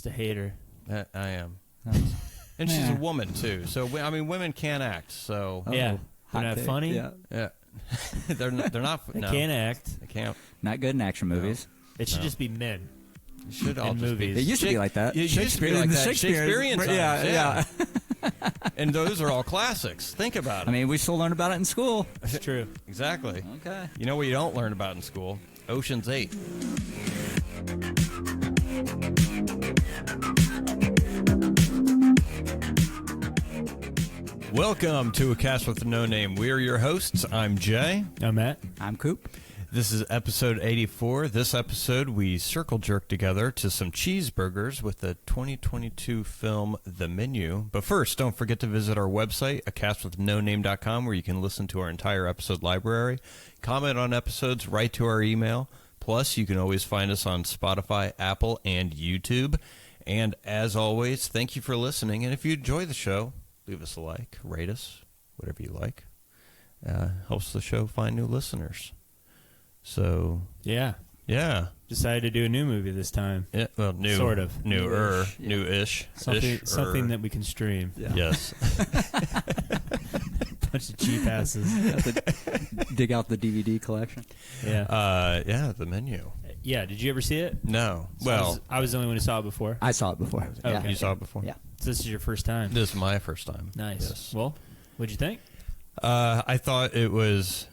just a hater. I am. And she's a woman, too. So, I mean, women can't act, so... Yeah. They're not funny? Yeah. They're not... They can't act. They can't. Not good in action movies. It should just be men. It should all in just movies. be... It used to be like that. It used to be like that. Shakespearean times. Yeah. And those are all classics. Think about it. I mean, we still learn about it in school. It's true. Exactly. Okay. You know what you don't learn about in school? Ocean's 8. Welcome to A Cast with No Name. We're your hosts. I'm Jay. I'm Matt. I'm Coop. This is episode 84. This episode, we circle jerk together to some cheeseburgers with the 2022 film The Menu. But first, don't forget to visit our website, acastwithnoname.com, where you can listen to our entire episode library, comment on episodes, write to our email. Plus, you can always find us on Spotify, Apple, and YouTube. And as always, thank you for listening. And if you enjoy the show, leave us a like, rate us, whatever you like. Helps the show find new listeners. So Yeah. Decided to do a new movie this time. Yeah, well, new. Sort of. New-ish. Something that we can stream. Yeah. Yes. Bunch of cheap asses. Have to dig out the DVD collection. Yeah. The Menu. Yeah. Did you ever see it? No. So Well, I was the only one who saw it before. I saw it before. Okay. You saw it before? Yeah. So this is your first time. This is my first time. Nice. Yes. Well, what'd you think? I thought it was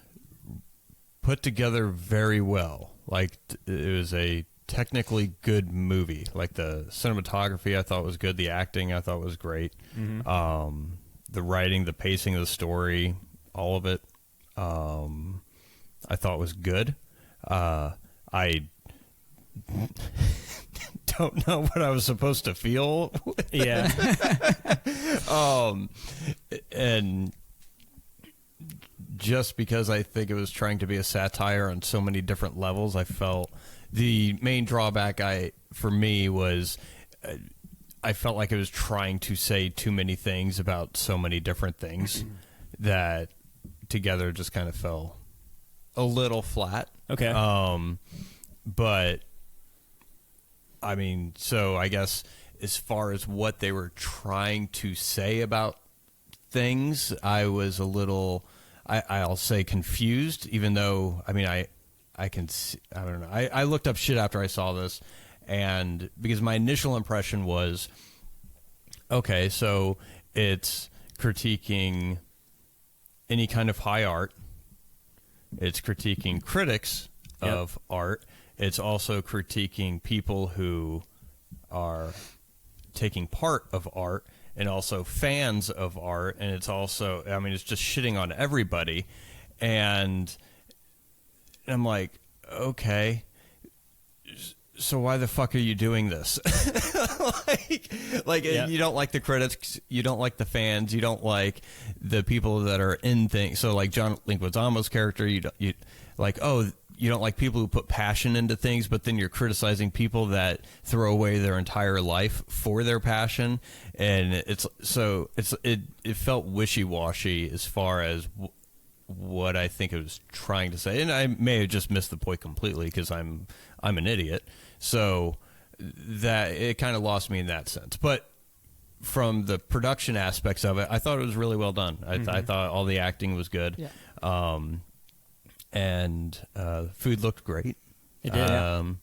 put together very well. Like, it was a technically good movie. Like, the cinematography I thought was good. The acting I thought was great. Mm-hmm. The writing, the pacing of the story, all of it, I thought was good. I don't know what I was supposed to feel. Yeah. And just because I think it was trying to be a satire on so many different levels, I felt the main drawback for me was I felt like it was trying to say too many things about so many different things that together just kind of fell a little flat. Okay. But I mean, so I guess as far as what they were trying to say about things, I was a little, I'll say confused, even though, I mean, I can see, I don't know. I looked up shit after I saw this, and because my initial impression was, okay, so it's critiquing any kind of high art. It's critiquing critics of art. It's also critiquing people who are taking part of art and also fans of art. And it's also, I mean, it's just shitting on everybody. And I'm like, okay, so why the fuck are you doing this? You don't like the critics, you don't like the fans, you don't like the people that are in things. So like John Leguizamo's character, you like, oh, you don't like people who put passion into things, but then you're criticizing people that throw away their entire life for their passion. And it felt wishy-washy as far as what I think it was trying to say. And I may have just missed the point completely because I'm an idiot. So that it kind of lost me in that sense. But from the production aspects of it, I thought it was really well done. I thought all the acting was good. Yeah. And food looked great. It did.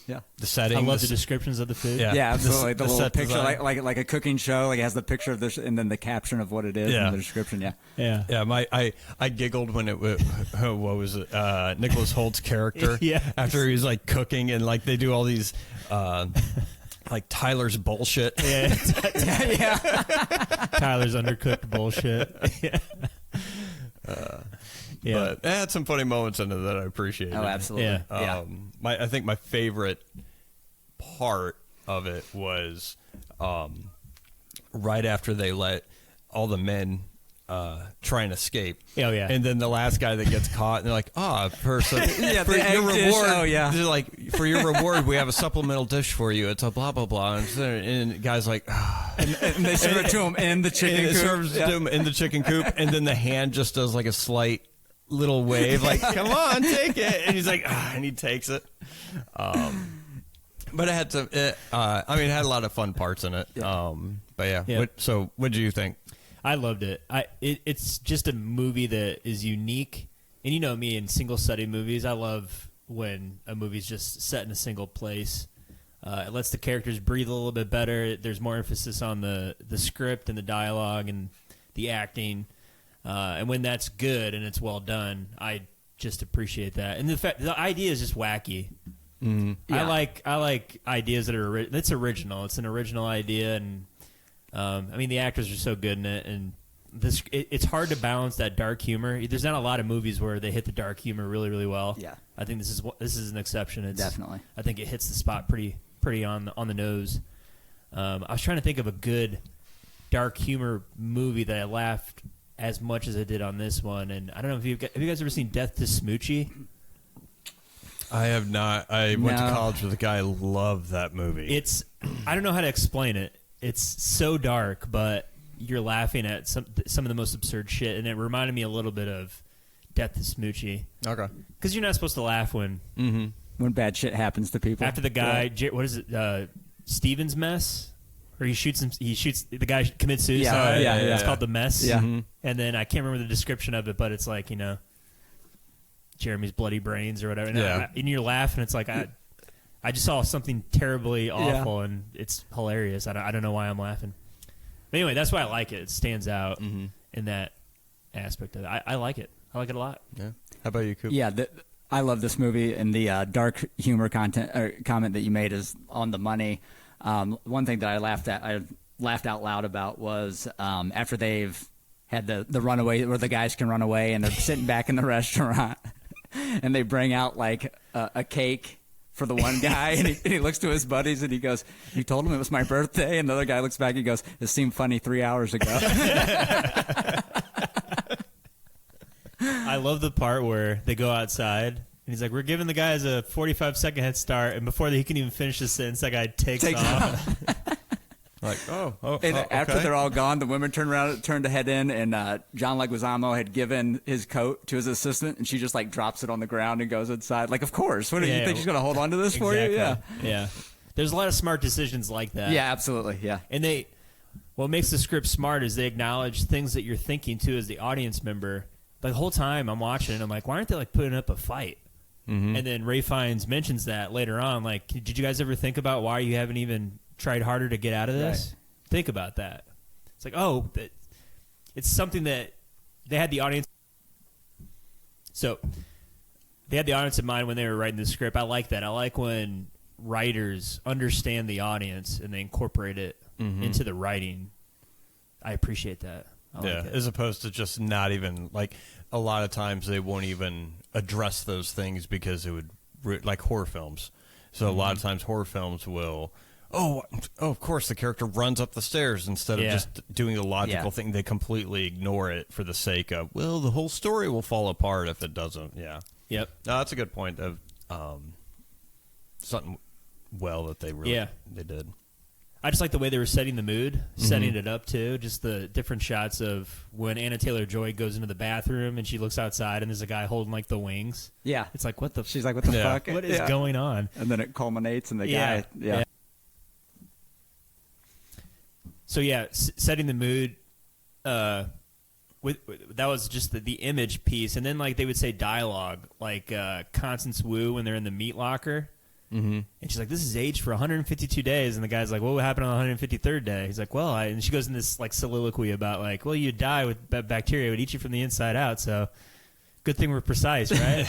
Yeah. The setting. I love the descriptions of the food. Yeah, absolutely. The little picture, design. like a cooking show. Like it has the picture of this, and then the caption of what it is, and the description. Yeah. I giggled when it what was it? Nicholas Holt's character. Yeah. After he was like cooking, and like they do all these. Like Tyler's bullshit. Yeah. Yeah. Tyler's undercooked bullshit. Yeah. But it had some funny moments in it that I appreciated. Oh, absolutely. Yeah. I think my favorite part of it was right after they let all the men try and escape. Oh, yeah. And then the last guy that gets caught, and they're like, for your reward, Oh, yeah. They're like, for your reward, we have a supplemental dish for you. It's a blah, blah, blah. And the guy's like, And they serve it to him in the chicken coop. serves to him in the chicken coop, and then the hand just does like a slight little wave, like, come on, take it. And he's like, and he takes it. But it had some. It had a lot of fun parts in it. Yeah. But yeah. Yeah. What did you think? I loved it. It's just a movie that is unique. And you know me, in single-setting movies, I love when a movie's just set in a single place. It lets the characters breathe a little bit better. There's more emphasis on the script and the dialogue and the acting. And when that's good and it's well done, I just appreciate that. And the idea is just wacky. Mm-hmm. Yeah. I like ideas that are it's original. It's an original idea, and the actors are so good in it, and it's hard to balance that dark humor. There's not a lot of movies where they hit the dark humor really, really well. Yeah. I think this is an exception. It's Definitely. I think it hits the spot pretty on the nose. I was trying to think of a good dark humor movie that I laughed as much as I did on this one, and I don't know if have you guys ever seen Death to Smoochie? I have not. I went to college with a guy who loved that movie. I don't know how to explain it. It's so dark, but you're laughing at some of the most absurd shit, and it reminded me a little bit of Death to Smoochie. Okay. Because you're not supposed to laugh when bad shit happens to people. after the guy, what is it, Steven's Mess? Or he shoots the guy commits suicide. Yeah. It's called The Mess. Yeah. Mm-hmm. And then I can't remember the description of it, but it's like, Jeremy's bloody brains or whatever. And you're laughing. It's like, I just saw something terribly awful, and it's hilarious. I don't know why I'm laughing. But anyway, that's why I like it. It stands out in that aspect of it. I like it. I like it a lot. Yeah. How about you, Coop? Yeah, I love this movie, and the dark humor comment that you made is on the money. One thing that I laughed out loud about was after they've had the runaway, where the guys can run away, and they're sitting back in the restaurant, and they bring out like a cake for the one guy, and he looks to his buddies and he goes, "You told him it was my birthday?" And the other guy looks back and he goes, "It seemed funny 3 hours ago." I love the part where they go outside, and he's like, "We're giving the guys a 45-second head start," and before he can even finish the sentence, that guy takes off. Like, After they're all gone, the women turned to head in, and John Leguizamo had given his coat to his assistant, and she just like drops it on the ground and goes inside. Like, of course. What do you think she's going to hold on to this for you? Yeah. Yeah. There's a lot of smart decisions like that. Yeah, absolutely. Yeah. And what makes the script smart is they acknowledge things that you're thinking too as the audience member. Like, the whole time I'm watching, I'm like, why aren't they like putting up a fight? Mm-hmm. And then Ray Fiennes mentions that later on. Like, did you guys ever think about why you haven't even tried harder to get out of this? Right. Think about that. It's like, it's something that they had the audience. So they had the audience in mind when they were writing the script. I like that. I like when writers understand the audience and they incorporate it into the writing. I appreciate that. I like it. As opposed to just not even, like, a lot of times they won't even address those things because it would, like horror films. So a lot of times horror films will, of course the character runs up the stairs instead of just doing the logical thing. They completely ignore it for the sake of, well, the whole story will fall apart if it doesn't. Yeah. Yep. No, that's a good point of something that they really they did. I just like the way they were setting the mood, setting it up too. Just the different shots of when Anna Taylor-Joy goes into the bathroom and she looks outside and there's a guy holding like the wings. Yeah, it's like she's like, what the fuck? What is going on? And then it culminates in the guy. Yeah. So setting the mood. That was just the image piece, and then like they would say dialogue, like Constance Wu when they're in the meat locker. Mm-hmm. And she's like, "This is aged for 152 days," and the guy's like, "What would happen on the 153rd day?" He's like, "Well," and she goes in this like soliloquy about like, "Well, you die with bacteria would eat you from the inside out, so good thing we're precise, right?"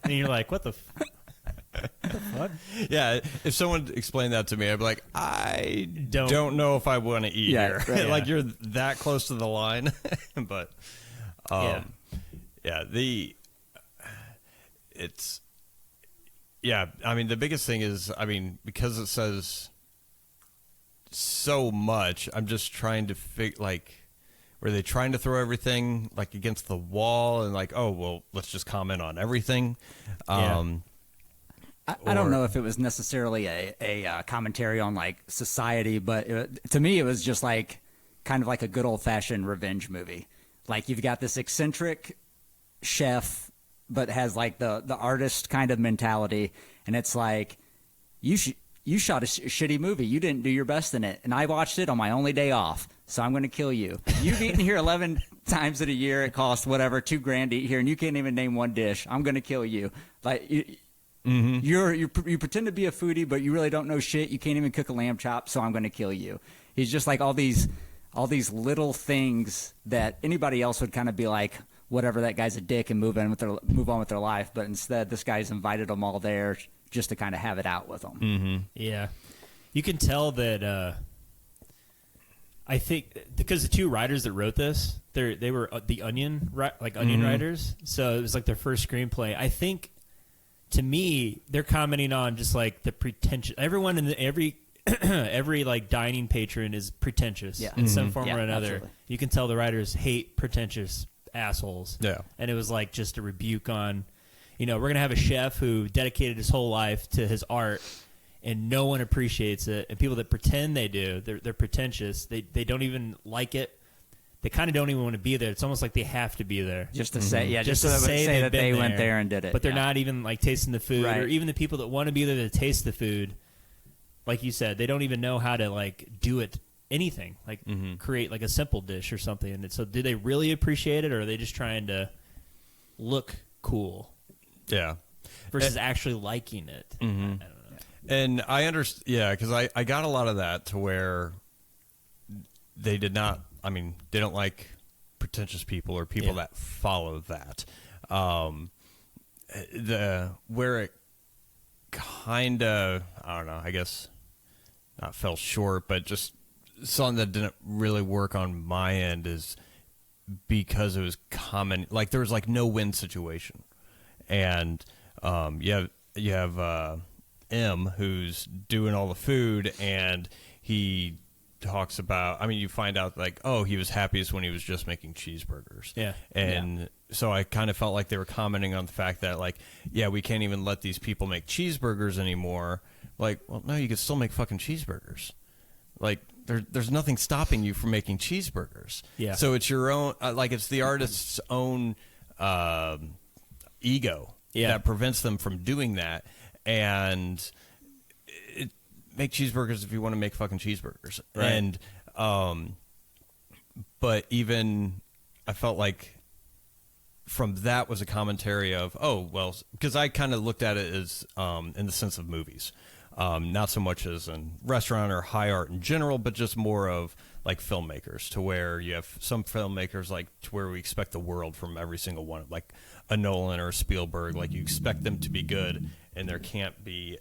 And you're like, "What the fuck?" Yeah, if someone explained that to me, I'd be like, "I don't know if I want to eat here." Right, like you're that close to the line, but I mean, the biggest thing is, because it says so much, I'm just trying to figure, like, were they trying to throw everything, like, against the wall and, like, oh, well, let's just comment on everything? I don't know if it was necessarily a commentary on, like, society, but to me it was just, like, kind of like a good old-fashioned revenge movie. Like, you've got this eccentric chef but has like the artist kind of mentality, and it's like you shot a shitty movie. You didn't do your best in it. And I watched it on my only day off. So I'm going to kill you. You've eaten here 11 times in a year. It costs whatever, $2,000 to eat here. And you can't even name one dish. I'm going to kill you. Like, you pretend to be a foodie, but you really don't know shit. You can't even cook a lamb chop. So I'm going to kill you. He's just like all these little things that anybody else would kind of be like, whatever, that guy's a dick, and move on with their life. But instead, this guy's invited them all there just to kind of have it out with them. Mm-hmm. Yeah. You can tell that, I think, because the two writers that wrote this, they were the Onion writers. So it was like their first screenplay. I think, to me, they're commenting on just like the pretentious. Everyone in every like dining patron is pretentious in some form or another. Absolutely. You can tell the writers hate pretentious assholes. Yeah. And it was like just a rebuke on, we're going to have a chef who dedicated his whole life to his art, and no one appreciates it. And people that pretend they do, they're pretentious. They don't even like it. They kind of don't even want to be there. It's almost like they have to be there. Just to say, just to say that they went there and did it. But they're not even like tasting the food, or even the people that want to be there to taste the food. Like you said, they don't even know how to like do it, anything, like create like a simple dish or something. And so do they really appreciate it, or are they just trying to look cool? Yeah. Versus actually liking it. I don't know. And I understand, because I got a lot of that to where they did not, they don't like pretentious people or people that follow that. Where it kind of, I don't know, I guess not fell short, but just something that didn't really work on my end is because it was common, like there was like no win situation. And you have M, who's doing all the food, and he talks about, you find out like, oh, he was happiest when he was just making cheeseburgers. Yeah. And so I kind of felt like they were commenting on the fact that like, we can't even let these people make cheeseburgers anymore. Like, well, no, you can still make fucking cheeseburgers. Like, there's nothing stopping you from making cheeseburgers. Yeah. So it's your own, it's the artist's own ego that prevents them from doing that. And make cheeseburgers if you want to make fucking cheeseburgers. Right. And but even I felt like from that was a commentary of, oh, well, because I kind of looked at it as in the sense of movies, not so much as in restaurant or high art in general, but just more of like filmmakers, to where you have some filmmakers like to where we expect the world from every single one, like a Nolan or a Spielberg. Like you expect them to be good, and there can't be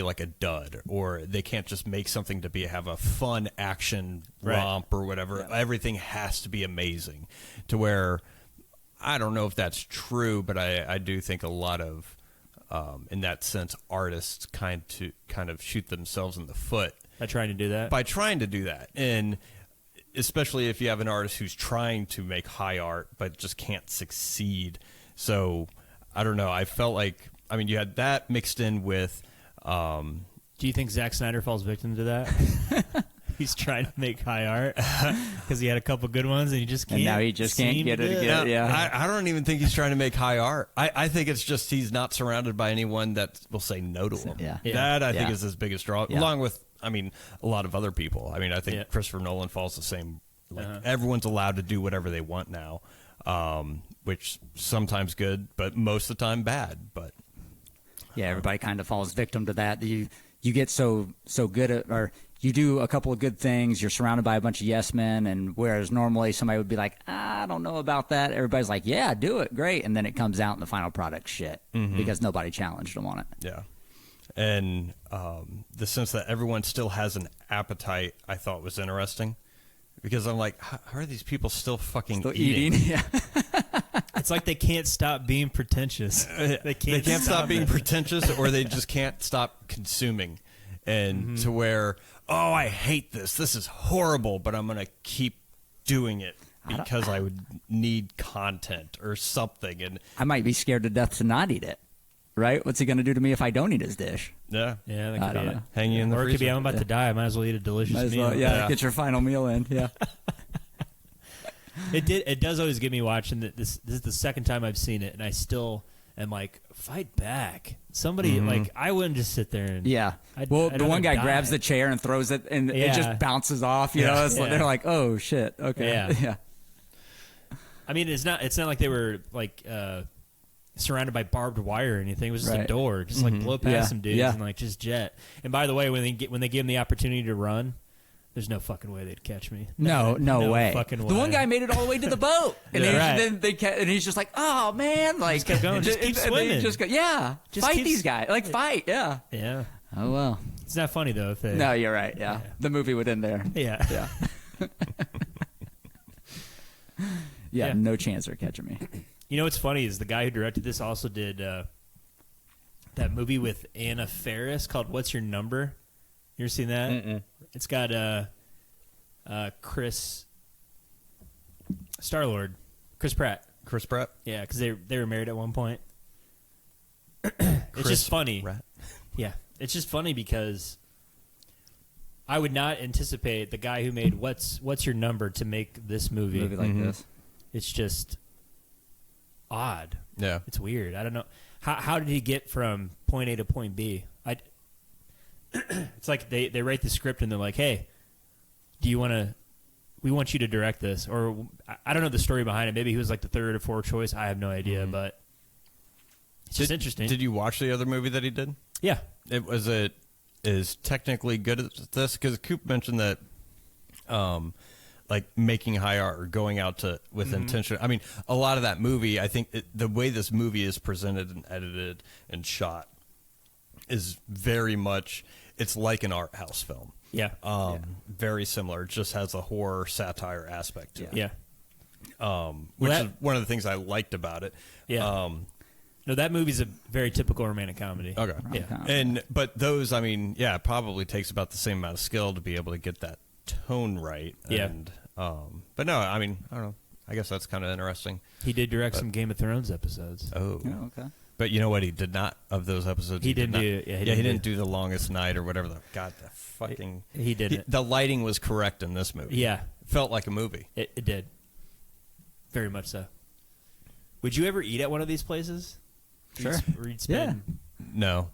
like a dud, or they can't just make something to have a fun action romp or whatever. Yeah. Everything has to be amazing, to where I don't know if that's true, but I do think a lot of in that sense artists kind of shoot themselves in the foot by trying to do that. And especially if you have an artist who's trying to make high art but just can't succeed. So I don't know, I felt like, you had that mixed in with do you think Zack Snyder falls victim to that? He's trying to make high art because he had a couple good ones, and he just can't. And now he just can't get it again. Yeah, I don't even think he's trying to make high art. I think it's just he's not surrounded by anyone that will say no to him. Yeah. That I think is his biggest draw, along with a lot of other people. I think Christopher Nolan falls the same. Like everyone's allowed to do whatever they want now, which sometimes good, but most of the time bad. But everybody kind of falls victim to that. You get so good at, or you do a couple of good things, you're surrounded by a bunch of yes men, and whereas normally somebody would be like, I don't know about that, everybody's like, yeah, do it, great, and then it comes out and the final product shit because nobody challenged them on it. Yeah. And the sense that everyone still has an appetite, I thought was interesting, because I'm like, how are these people still eating? Yeah. It's like they can't stop being pretentious. They can't stop being pretentious, or they just can't stop consuming. And to where, oh, I hate this. This is horrible, but I'm going to keep doing it because I would need content or something. And I might be scared to death to not eat it. Right? What's he going to do to me if I don't eat his dish? Yeah. Yeah, that could be it. Hang you in the freezer. Or it could be, I'm about to die. I might as well eat a delicious meal. Well, get your final meal in. Yeah. It does always get me watching. This is the second time I've seen it, and I still and like fight back. Somebody like I wouldn't just sit there and Yeah. I'd The one guy die. grabs the chair and throws it, and it just bounces off. You know, it's like, they're like, "Oh shit, okay." Yeah. I mean, it's not like they were like surrounded by barbed wire or anything. It was just a door, just like blow past some dudes and like just jet. And by the way, when they give them the opportunity to run, there's no fucking way they'd catch me. No way. Fucking way. The one guy made it all the way to the boat, and then and he's just like, "Oh man!" Like, just kept going, just keep swimming. Just fight these guys, like fight, yeah. Oh well. It's not funny though if they. No, you're right. Yeah, the movie would end there. Yeah. Yeah, no chance they're catching me. You know what's funny is the guy who directed this also did that movie with Anna Faris called "What's Your Number." You ever seen that? Mm-mm. It's got Chris Star-Lord, Chris Pratt. Chris Pratt. Yeah, because they were married at one point. It's just funny. Pratt. Yeah, it's just funny because I would not anticipate the guy who made "What's Your Number" to make this movie. Like this. It's just odd. Yeah, It's weird. I don't know. How did he get from point A to point B? It's like they write the script and they're like, hey, we want you to direct this. Or I don't know the story behind it. Maybe he was like the third or fourth choice. I have no idea, but it's just interesting. Did you watch the other movie that he did? Yeah. It is technically good at this? Because Coop mentioned that like making high art or going out with intention. I mean, a lot of that movie, I think the way this movie is presented and edited and shot is very much, it's like an art house film. Yeah. Very similar. It just has a horror satire aspect to it. Yeah. Which is one of the things I liked about it. Yeah. No, that movie's a very typical romantic comedy. Okay. Yeah. But those, I mean, it probably takes about the same amount of skill to be able to get that tone right. Yeah. And, but no, I mean, I don't know. I guess that's kind of interesting. He did direct some Game of Thrones episodes. Oh. Okay. But you know what? He did not, of those episodes. He didn't do The Longest Night or whatever the fucking. He didn't. The lighting was correct in this movie. Yeah. It felt like a movie. It did. Very much so. Would you ever eat at one of these places? Sure. Where you'd spend, No.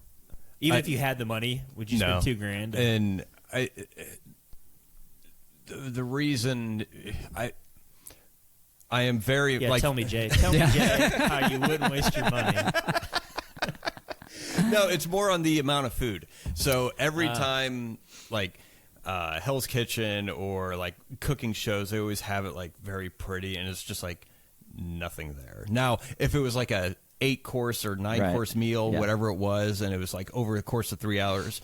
Even if you had the money, would you spend $2,000? And the reason I am very tell me, Jay. Tell me, Jay, how you wouldn't waste your money. No, it's more on the amount of food. So every time, like Hell's Kitchen or like cooking shows, they always have it like very pretty, and it's just like nothing there. Now, if it was like a 8-course or 9-course meal, whatever it was, and it was like over the course of 3 hours,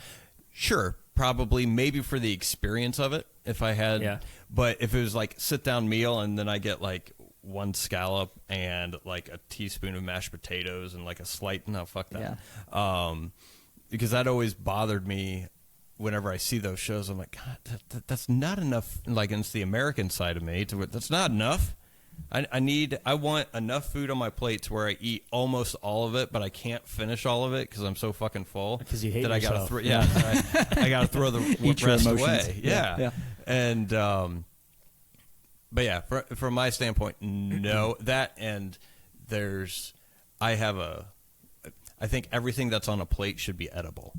sure, probably maybe for the experience of it, if I had. But if it was like sit-down meal and then I get like one scallop and like a teaspoon of mashed potatoes and like a slight, no, fuck that. Because that always bothered me whenever I see those shows. I'm like, God, that's not enough. Like, it's the American side of me. That's not enough. I want enough food on my plate to where I eat almost all of it, but I can't finish all of it because I'm so fucking full. Because you hate that yourself. I gotta throw the rest away. Yeah. And but yeah, from my standpoint, no. That and I think everything that's on a plate should be edible.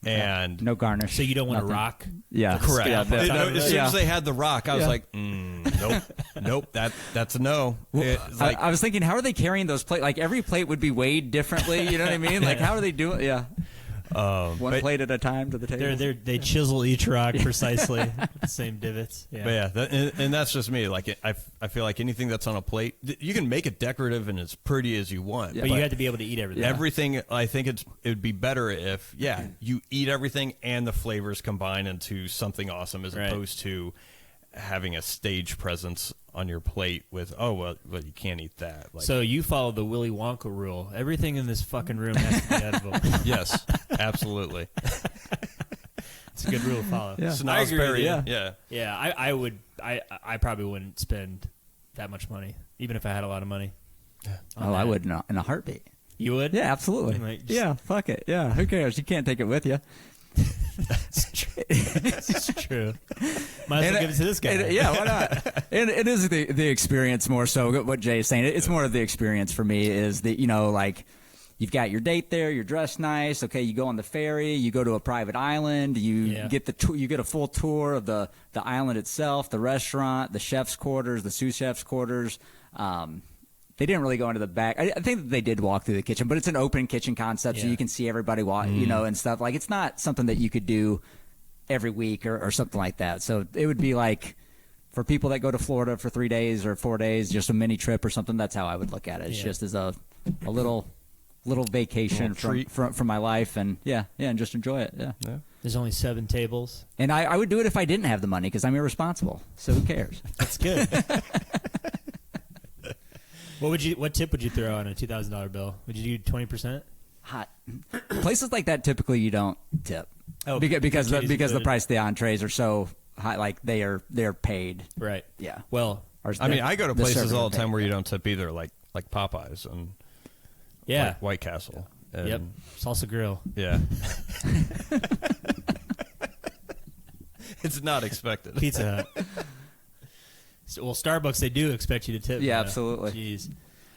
And no garnish. So you don't want to rock? Yeah, correct. As soon as Yeah. they had the rock, I was like, nope, that's a no. It's like, I was thinking, how are they carrying those plates? Like every plate would be weighed differently. You know what I mean? Like how are they doing? Yeah, one plate at a time to the table. They chisel each rock precisely with the same divots. Yeah. But yeah, and that's just me. Like I feel like anything that's on a plate, you can make it decorative and as pretty as you want. But you have to be able to eat everything. Everything, I think it would be better if you eat everything and the flavors combine into something awesome, as opposed to having a stage presence on your plate with well you can't eat that. Like, so you follow the Willy Wonka rule. Everything in this fucking room has to be edible. Yes, absolutely. It's a good rule to follow. Yeah. Snosberry, Yeah, I would. I probably wouldn't spend that much money, even if I had a lot of money. I would not in a heartbeat. You would? Yeah, absolutely. Like, yeah, fuck it. Yeah, who cares? You can't take it with you. It's true. Might as well give it to this guy. Yeah, why not? And it is the experience more so. What Jay is saying, it's more of the experience for me. Is that like you've got your date there, you're dressed nice. Okay, you go on the ferry, you go to a private island, you get you get a full tour of the island itself, the restaurant, the chef's quarters, the sous chef's quarters. They didn't really go into the back. I think that they did walk through the kitchen, but it's an open kitchen concept, so you can see everybody walk, and stuff. Like, it's not something that you could do every week or something like that. So it would be like for people that go to Florida for 3 days or 4 days, just a mini trip or something. That's how I would look at it. It's just as a little vacation from my life, and and just enjoy it. Yeah. There's only 7 tables, and I would do it if I didn't have the money because I'm irresponsible. So who cares? That's good. What tip would you throw on a $2,000 bill? Would you do 20%? Hot places like that typically you don't tip. Oh, because the price of the entrees are so high, like they're paid. Right. Yeah. Well, I go to places all the time where you don't tip either, like Popeyes and White Castle. And Salsa Grill. Yeah. It's not expected. Pizza Hut. Well, Starbucks, they do expect you to tip. Yeah, absolutely. Jeez.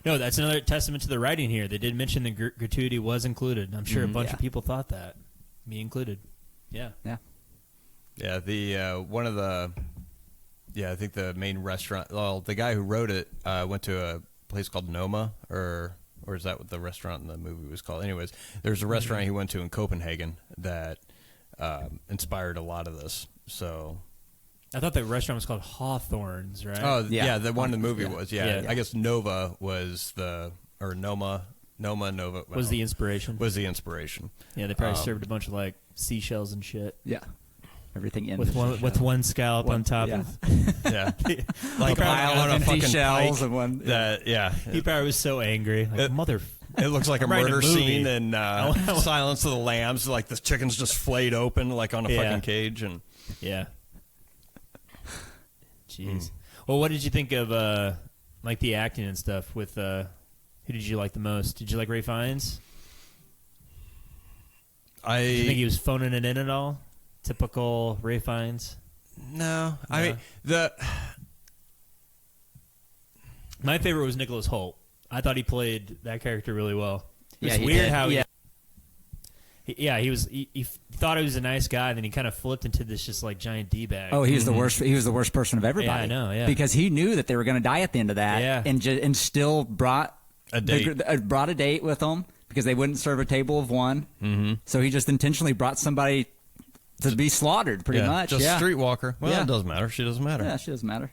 No, that's another testament to the writing here. They did mention the gratuity was included. I'm sure a bunch of people thought that, me included. Yeah. Yeah. Yeah. The one of the I think the main restaurant. Well, the guy who wrote it went to a place called Noma, or is that what the restaurant in the movie was called? Anyways, there's a restaurant he went to in Copenhagen that inspired a lot of this. So. I thought the restaurant was called Hawthorne's, right? Oh, yeah, the one in the movie was, I guess Nova was Noma was the inspiration. Was the inspiration. Yeah, they probably served a bunch of, like, seashells and shit. Yeah. Everything in with one scallop on top of. Yeah. Like on a fucking shells pike. And one. He probably was so angry. Like, It looks like a murder scene in Silence of the Lambs. Like the chicken's just flayed open, like on a fucking cage. And yeah. Jeez. Well, what did you think of like the acting and stuff with who did you like the most? Did you like Ray Fiennes? Did you think he was phoning it in at all? Typical Ray Fiennes? No. I mean, my favorite was Nicholas Hoult. I thought he played that character really well. It's weird did. how he thought he was a nice guy, and then he kind of flipped into this just like giant D-bag. Oh, he was the worst. He was the worst person of everybody. Yeah, I know. Yeah, because he knew that they were going to die at the end of that. Yeah, and still brought a date. Brought a date with them because they wouldn't serve a table of one. Mm-hmm. So he just intentionally brought somebody to be slaughtered, pretty much. Just streetwalker. Well, it doesn't matter. She doesn't matter. Yeah, she doesn't matter.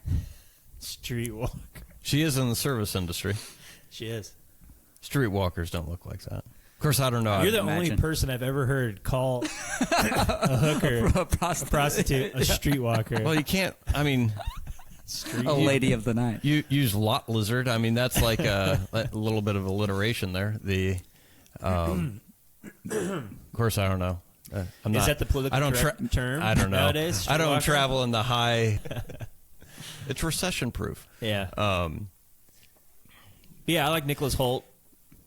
Streetwalker. She is in the service industry. She is. Streetwalkers don't look like that. Of course, I don't know. You're the only person I've ever heard call a hooker, a prostitute, a streetwalker. Well, you can't. I mean, a lady of the night. You use lot lizard. I mean, that's like a little bit of alliteration there. Of course, I don't know. Is that the political term? I don't know. Nowadays, I don't travel in the high. It's recession proof. Yeah. Yeah, I like Nicholas Hoult.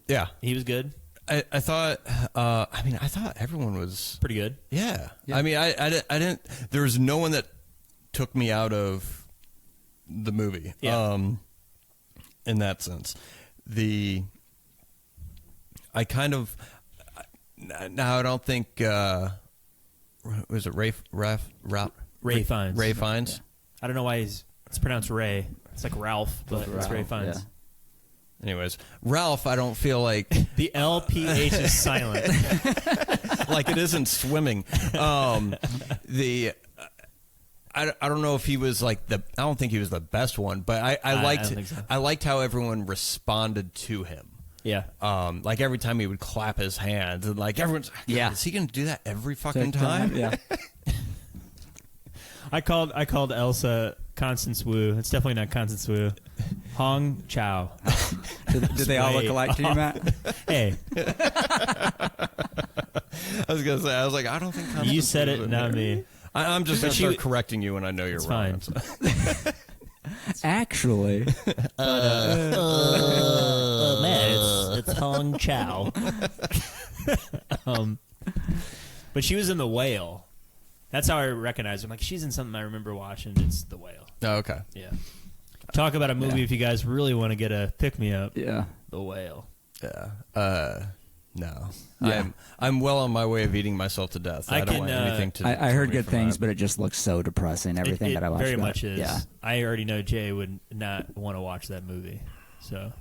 Yeah, he was good. I thought. I thought everyone was pretty good. Yeah. I mean, I didn't. There was no one that took me out of the movie. Yeah. In that sense, I kind of. Now I don't think. Was it Ray Fiennes? Ray Fiennes. Yeah. I don't know why it's pronounced Ray. It's like Ralph, but it's Ray Fiennes. Yeah. Anyways, Ralph, I don't feel like the LPH is silent, like it isn't swimming. I don't know if he was like I don't think he was the best one, but I liked how everyone responded to him. Yeah. Like every time he would clap his hands, and like everyone's, is he going to do that every fucking time? Yeah. I called Elsa Constance Wu. It's definitely not Constance Wu. Hong Chow. Did they all look alike to you, Matt? Hey. I was going to say, I was like, I don't think Constance You said Wu it, not me. I'm just going to start correcting you when I know you're wrong. Actually. Man, it's Hong Chow. But she was in The Whale. That's how I recognize her. I'm like, she's in something I remember watching. It's The Whale. Oh, okay. Yeah. Talk about a movie if you guys really want to get a pick-me-up. Yeah. The Whale. Yeah. No. Yeah. I'm well on my way of eating myself to death. I don't want anything to. I heard me good from things, that. but it just looks so depressing. Everything It that I watched. very about much it. is. Yeah. I already know Jay would not want to watch that movie, so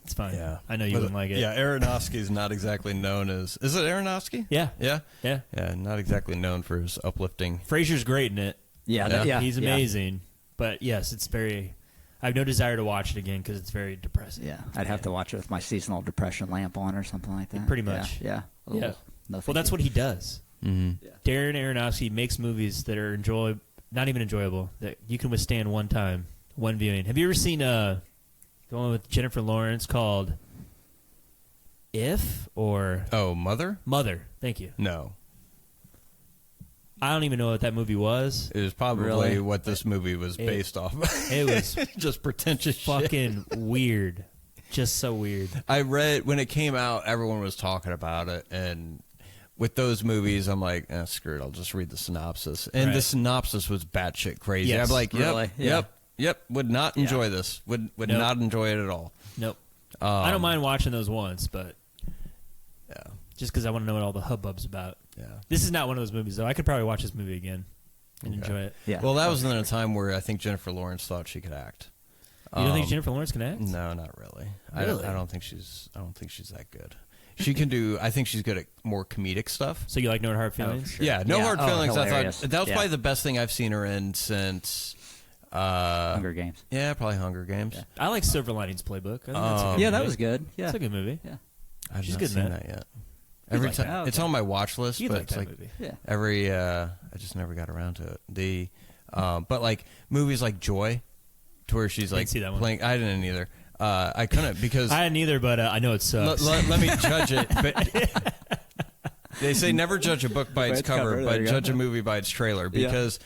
it's fine. Yeah, I know you wouldn't like it. Yeah, Aronofsky is not exactly known as. Is it Aronofsky? Yeah. Yeah. Yeah. Yeah. Not exactly known for his uplifting. Frasier's great in it. Yeah. He's amazing. But yes, it's very. I have no desire to watch it again because it's very depressing. Yeah. I'd have to watch it with my seasonal depression lamp on or something like that. Pretty much. Yeah. Yeah. No, Well, that's what he does. Mm-hmm. Yeah. Darren Aronofsky makes movies that are not even enjoyable, that you can withstand one time, one viewing. Have you ever seen the one with Jennifer Lawrence called If or Oh, Mother? Mother? Thank you. No, I don't even know what that movie was. it was probably Really? what this movie was based off. It was just pretentious shit. fucking weird. Just so weird. I read when it came out, everyone was talking about it, and with those movies, I'm like, screw it, I'll just read the synopsis. And the Right. synopsis was batshit crazy. Yes, I'm like, really? yep, would not enjoy this. Would Nope. not enjoy it at all. Nope. I don't mind watching those once, but Yeah, just because I want to know what all the hubbub's about. yeah. This is not one of those movies, though. I could probably watch this movie again and enjoy it. Yeah. Well, that was in a time where I think Jennifer Lawrence thought she could act. You don't think Jennifer Lawrence can act? No, not really. Really? I don't think she's that good. She can do. I think she's good at more comedic stuff. So you like No Hard Feelings? sure. Yeah, No Yeah. Hard Oh, Feelings. I hilarious. thought that was Yeah. probably the best thing I've seen her in since Hunger Games. Yeah, probably Hunger Games. Yeah. I like Silver Linings Playbook. I think that's a good Yeah, movie. that was good. Yeah. It's a good movie. Yeah. I've She's not good in seen that. that yet. Every like time that. it's on my watch list, You'd but like it's that like movie. Yeah. every I just never got around to it. But like movies like Joy, to where she's like see that one. playing. I didn't either. I couldn't because I hadn't either, but I know it sucks. let me judge it. But they say never judge a book by its cover, there but you go. judge a movie by its trailer. Because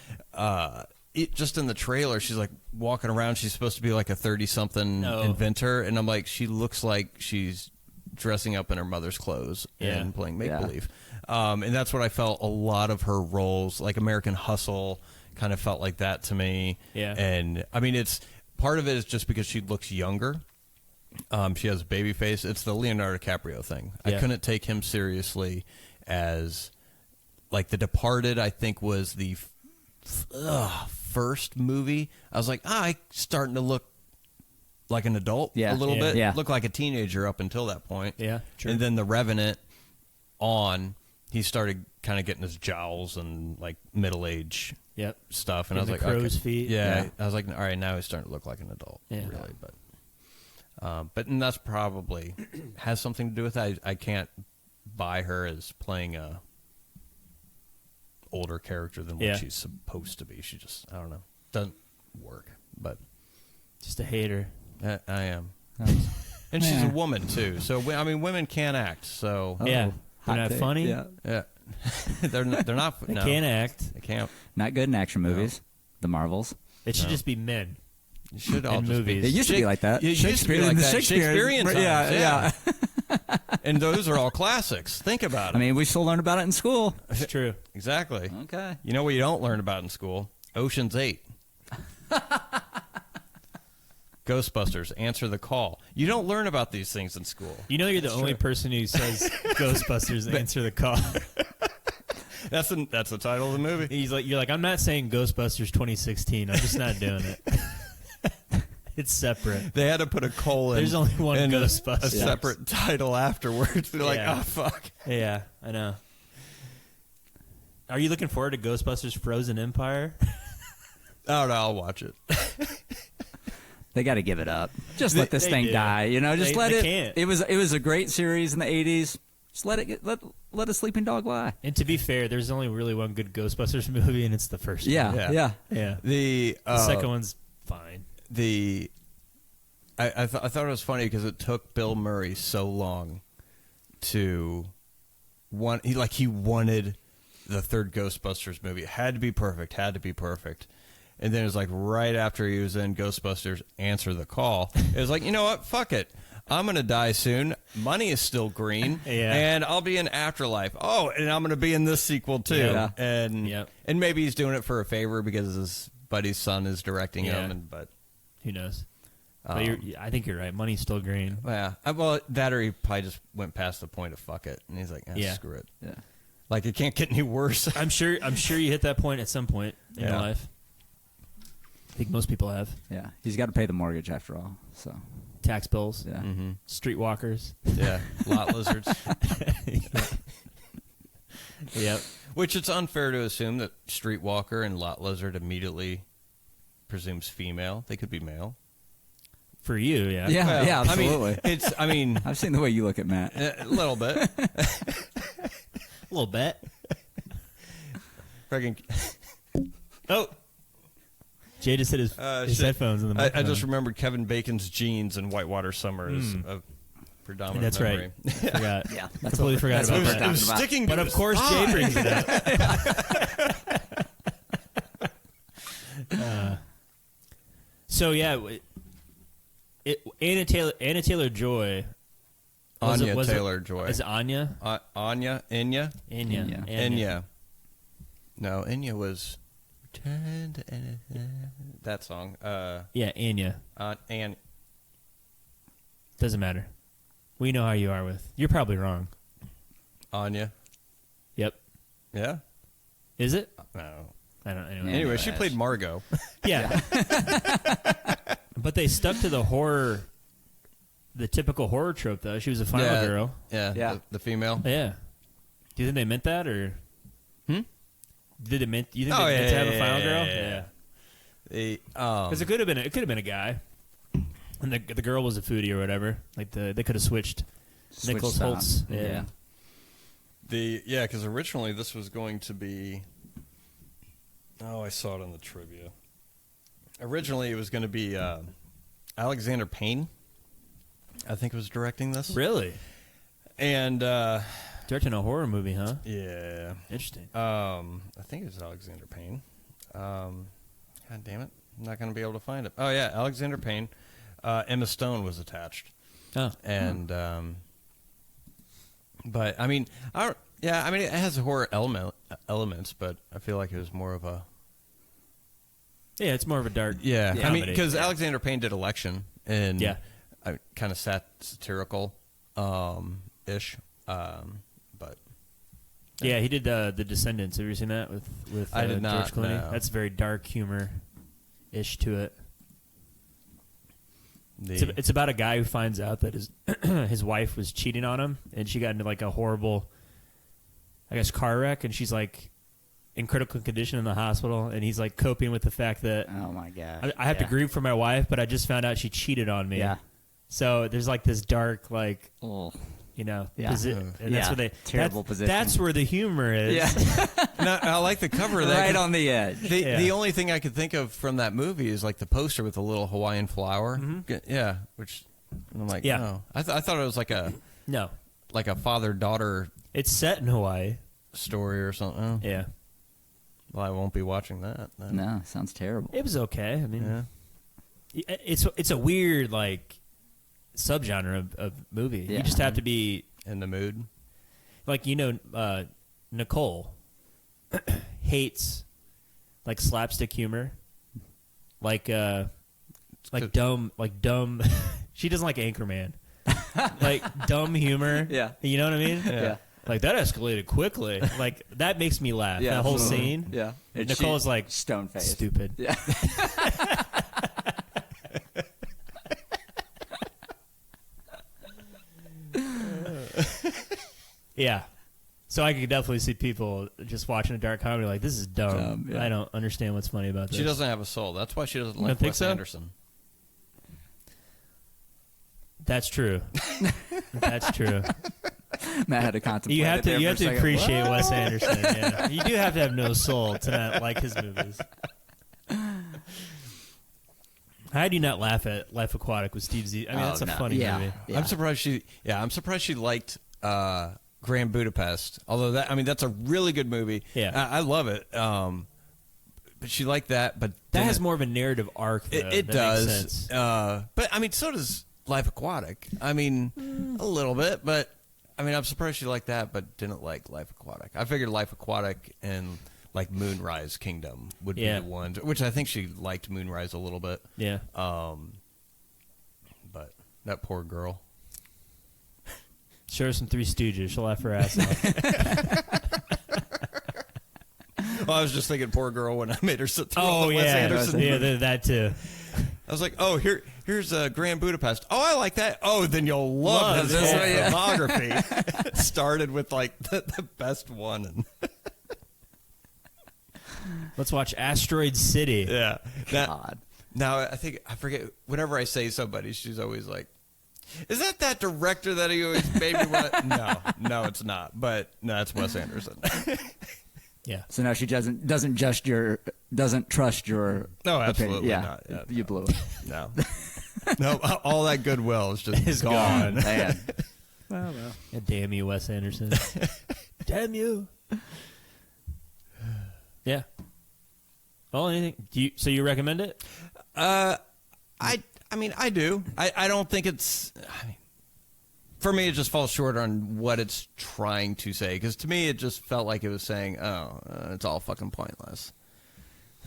it just in the trailer, she's like walking around. She's supposed to be like a 30-something Oh. inventor, and I'm like, she looks like she's dressing up in her mother's clothes Yeah. and playing make Yeah. believe. And that's what I felt. A lot of her roles, like American Hustle, kind of felt like that to me. Yeah. And I mean, it's part of it is just because she looks younger. She has a baby face. It's the Leonardo DiCaprio thing. I Yeah. couldn't take him seriously as like The Departed. I think was the first movie. I was like, I starting to look like an adult Yeah. a little Yeah. bit. Yeah. Look like a teenager up until that point. Yeah, true. And then The Revenant he started kind of getting his jowls and like middle age Yep. stuff, and I was Getting like, the crow's okay. feet. Yeah, Yeah. I was like, all right, now he's starting to look like an adult, Yeah. really. But and that's probably has something to do with that. I can't buy her as playing a older character than what Yeah. she's supposed to be. She just, I don't know, doesn't work. But Just a hater. I am, and she's a woman too. So I mean, women can act. So Yeah. They're Hot not take. funny. Yeah. yeah, they're not. They no, can't act. They can't. Not good in action movies. The Marvels. It should just be men. You should all In just movies. It used to be like that. It used to be Shakespeare like in the that. Shakespearean times, Yeah. And those are all classics. Think about it. I mean, we still learn about it in school. It's true. Exactly. Okay. You know what you don't learn about in school? Ocean's 8. Ghostbusters, Answer the Call. You don't learn about these things in school. You know you're the only person who says Ghostbusters answer the call. That's the title of the movie. You're like, I'm not saying Ghostbusters 2016. I'm just not doing it. It's separate. They had to put a colon. There's only one and Ghostbusters. a separate title afterwards. They're like, Yeah. oh, fuck. Yeah, I know. Are you looking forward to Ghostbusters Frozen Empire? Oh, no, I'll watch it. They got to give it up. Just let this they thing do. die. You know, just They- let they it. can't. It was a great series in the '80s. Just let it let a sleeping dog lie. And to be fair, there's only really one good Ghostbusters movie, and it's the first one. Yeah. Yeah. The Second one's fine. I thought it was funny because it took Bill Murray so long to he wanted the third Ghostbusters movie. It had to be perfect. And then it was like right after he was in Ghostbusters Answer the Call, it was like, you know what? Fuck it. I'm going to die soon. Money is still green. Yeah. And I'll be in Afterlife. Oh, and I'm going to be in this sequel, too. Yeah. And maybe he's doing it for a favor because his buddy's son is directing him. But who knows? But I think you're right. Money's still green. Yeah. Well, that or he probably just went past the point of fuck it. And he's like, screw it. Yeah. Like, it can't get any worse. I'm sure you hit that point at some point in your life. I think most people have. Yeah. He's got to pay the mortgage after all. So tax bills. Yeah. Mm-hmm. Streetwalkers. Yeah. Lot lizards. Yep. Which it's unfair to assume that streetwalker and lot lizard immediately presumes female. They could be male. For you, yeah. Yeah, Well, yeah, absolutely. I mean, I've seen the way you look at Matt. a little bit. A little bit. Freaking. Oh. Jay just hit his headphones in the microphone. I just remembered Kevin Bacon's jeans and Whitewater Summer is a predominant That's memory. right. Forgot. Yeah, Completely forgot about that. It was sticking to But of his course, Jay eye. brings it up. So yeah, Anna Taylor-Joy. Anya Taylor-Joy. Is it Anya? Anya? Enya? Enya. No, Enya was... That song. Yeah, Anya. And Doesn't matter. We know how you are with. You're probably wrong. Anya. Yep. Yeah? Is it? No. I don't. Anyway, she played Margot. Yeah. But they stuck to the horror, the typical horror trope, though. She was a final girl. Yeah. The female. Yeah. Do you think they meant that, or? Did it meant? You think Oh, they meant to have a yeah, final girl? yeah. Because it could have been a guy, and the girl was a foodie or whatever. Like they could have switched. Nicholas out. Holtz. Yeah. Because originally this was going to be... Oh, I saw it on the trivia. Originally it was going to be Alexander Payne, I think, was directing this. Really? And... Directing a horror movie, huh? Yeah. Interesting. I think it was Alexander Payne. God damn it. I'm not going to be able to find it. Oh, yeah, Alexander Payne. Emma Stone was attached. Oh. And, but, I mean, it has horror elements, but I feel like it was more of a... Yeah, it's more of a dark. Yeah. I mean, because Yeah. Alexander Payne did Election, and kind of satirical-ish, but... Yeah, he did the Descendants. Have you seen that with I did not, George Clooney? no. That's very dark humor-ish to it. It's about a guy who finds out that his wife was cheating on him, and she got into like a horrible, I guess, car wreck, and she's like in critical condition in the hospital, and he's like coping with the fact that Oh my gosh. I have to grieve for my wife, but I just found out she cheated on me. Yeah. So there's like this dark, like, Oh. and Yeah. that's where Terrible position. That's where the humor is. Yeah. And I like the cover of that. Right on the edge. The only thing I could think of from that movie is like the poster with the little Hawaiian flower. Yeah, which I'm like, no. I thought it was like a father-daughter It's set in Hawaii. story or something. Oh. Yeah. Well, I won't be watching that. then. No, sounds terrible. It was okay. I mean, it's a weird like subgenre of movie. Yeah. You just have to be In the mood. like Nicole hates like slapstick humor, like dumb. She doesn't like Anchorman, like dumb humor. Yeah. You know what I mean? Yeah. Like that escalated quickly. Like that makes me laugh. Yeah, that whole absolutely. scene. Yeah. And Nicole's like stone faced. stupid. Yeah. Yeah. So I could definitely see people just watching a dark comedy like, this is dumb. Yeah. I don't understand what's funny about this. She doesn't have a soul. That's why she doesn't You like don't think Wes so? Anderson. That's true. That's true. Matt had to contemplate. You have it there to for a second. appreciate Wes Anderson. Yeah. You do have to have no soul to not like his movies. How do you not laugh at Life Aquatic with Steve Z? I mean, that's a funny movie. Yeah. I'm surprised she liked Grand Budapest. Although that's a really good movie. Yeah. I love it. But she liked that. But That has more of a narrative arc, though. It that does. Makes sense. But I mean, so does Life Aquatic. I mean, a little bit, but I mean, I'm surprised she liked that, but didn't like Life Aquatic. I figured Life Aquatic and like Moonrise Kingdom would be the ones, which I think she liked Moonrise a little bit. Yeah. But that poor girl. Show her some Three Stooges. She'll laugh her ass off. Well, I was just thinking poor girl when I made her sit through Oh, the Wes yeah. Anderson movie. That too. I was like, oh, here's Grand Budapest. Oh, I like that. Oh, then you'll love this filmography. Started with like the best one. And Let's watch Asteroid City. yeah. God. Now, I forget, whenever I say somebody, she's always like, is that director that he always made me want? No, it's not. But no, it's Wes Anderson. Yeah. So now she doesn't trust your No, absolutely opinion. not. Yeah, You blew it. No. No, all that goodwill is just It's gone. Man. Well. Yeah, damn you, Wes Anderson. Damn you. Yeah. Well, anything? So you recommend it? I mean, I do. I don't think it's. I mean, for me, it just falls short on what it's trying to say. Because to me, it just felt like it was saying, "Oh, it's all fucking pointless."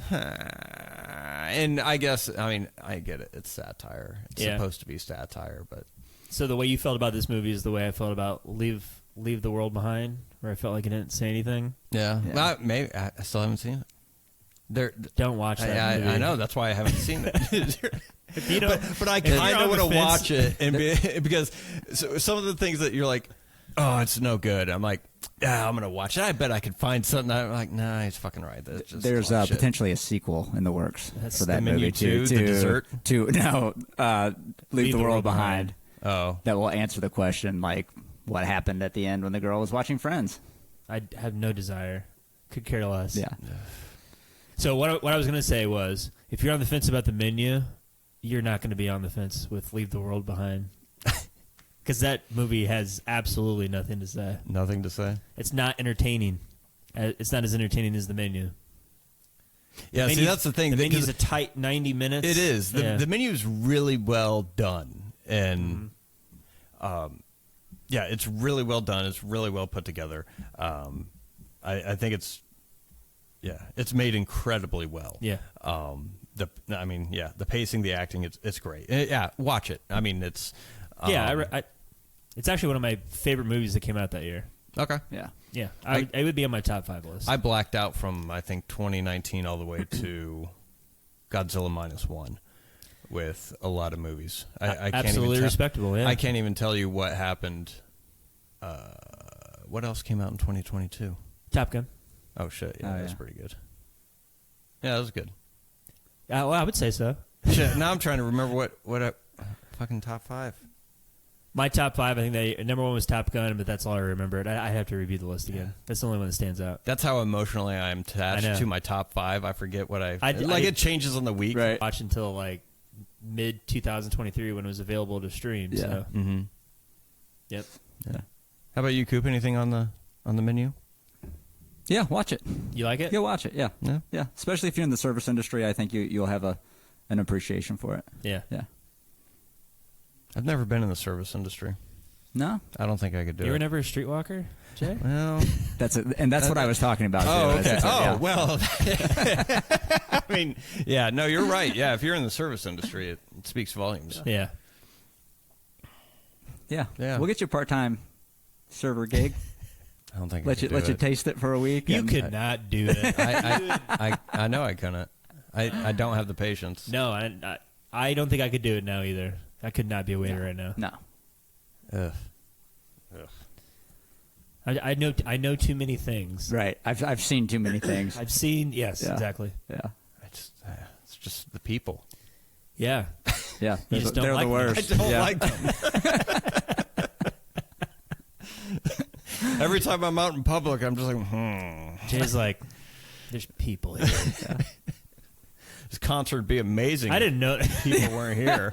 And I guess, I mean, I get it. It's satire. It's supposed to be satire, but. So the way you felt about this movie is the way I felt about Leave the World Behind, where I felt like it didn't say anything. Yeah. Well, maybe I still haven't seen it. Don't watch that movie. I know. That's why I haven't seen it. You know, but I if you're kind of on the want to fence- watch it and because some of the things that you're like, oh, it's no good. I'm like, yeah, I'm gonna watch it. I bet I could find something. I'm like, nah, he's fucking right. That's just There's shit. potentially a sequel in the works That's for that the Menu movie too. 2, the dessert? Leave the World Behind. Oh, That will answer the question like what happened at the end when the girl was watching Friends. I have no desire. Could care less. Yeah. So what I was going to say was, if you're on the fence about the menu, you're not going to be on the fence with Leave the World Behind. Because that movie has absolutely nothing to say. nothing to say. It's not entertaining. It's not as entertaining as the menu. Yeah, see, that's the thing. The menu's because a tight 90 minutes. it is. Yeah. The menu is really well done, and yeah, it's really well done. It's really well put together. I think it's made incredibly well. Yeah. The pacing, the acting, it's great. Yeah, watch it. I mean, it's it's actually one of my favorite movies that came out that year. okay. Yeah. Yeah, it would be on my top 5 list. I blacked out from I think 2019 all the way to Godzilla -1 with a lot of movies. I can't absolutely even respectable. Yeah, I can't even tell you what happened. What else came out in 2022? Top Gun. Oh shit! Yeah, Oh, that was yeah. pretty good. Yeah, that was good. Well, I would say so. Shit, now I'm trying to remember what fucking top 5. My top 5, I think number 1 was Top Gun, but that's all I remembered. I have to review the list again. That's the only one that stands out. That's how emotionally I am I attached know. to my top 5. I forget what I it changes on the week. Right. Watch until like mid 2023 when it was available to stream. Yeah. So. Mm-hmm. Yep. Yeah. How about you, Coop? Anything on the menu? Yeah, watch it. You like it? Yeah, watch it. Yeah. Yeah. Yeah. Especially if you're in the service industry, I think you'll have an appreciation for it. Yeah. Yeah. I've never been in the service industry. No? I don't think I could do You were it. never a streetwalker, Jay? Well, That's what I was talking about. oh, too. okay. That's it, yeah. Well. I mean, yeah, no, you're right. Yeah, if you're in the service industry, it speaks volumes. Yeah. Yeah. Yeah. We'll get you a part-time server gig. I don't think let you taste it for a week. You and- could not do it. I know I couldn't. I don't have the patience. No, I don't think I could do it now either. I could not be a waiter right now. No. Ugh. I know too many things. Right. I've seen too many things. I've seen, yes, Yeah. exactly. Yeah. It's just the people. Yeah. Yeah. You just don't they're like the them. worst. I don't Yeah. like them. Every time I'm out in public, I'm just like, Jay's like, there's people here. This concert would be amazing. I didn't know. if people weren't here.